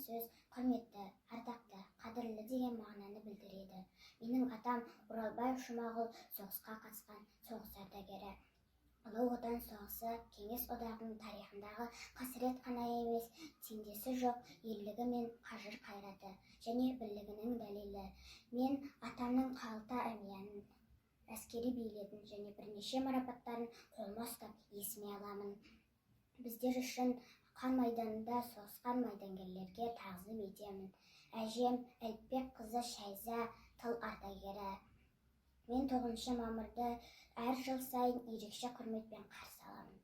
сөз құрметті, ардақты, қадірлі деген мағынаны білдіреді. Менің атам Оралбай Жұмағұл соғысқа қатысқан соғыс ардагері. Ұлы Отан соғысы Кеңес одағының тарихындағы қасірет қана емес, теңдесі жоқ ерлігі мен қажыр-қайраты және бірлігінің дәлелі. Мен атамның қалта әмиянын, әскери билетін және бірнеше марапаттарын қолыма ұстап есіме аламын. Біздер үшін қан майданында соғысқан майдангерлерге тағзым етемін. Әжем Әліпбек қызы Шайза тыл ардагері. Мен 9 мамырды әр жыл сайын ерекше құрметпен қарсы аламын.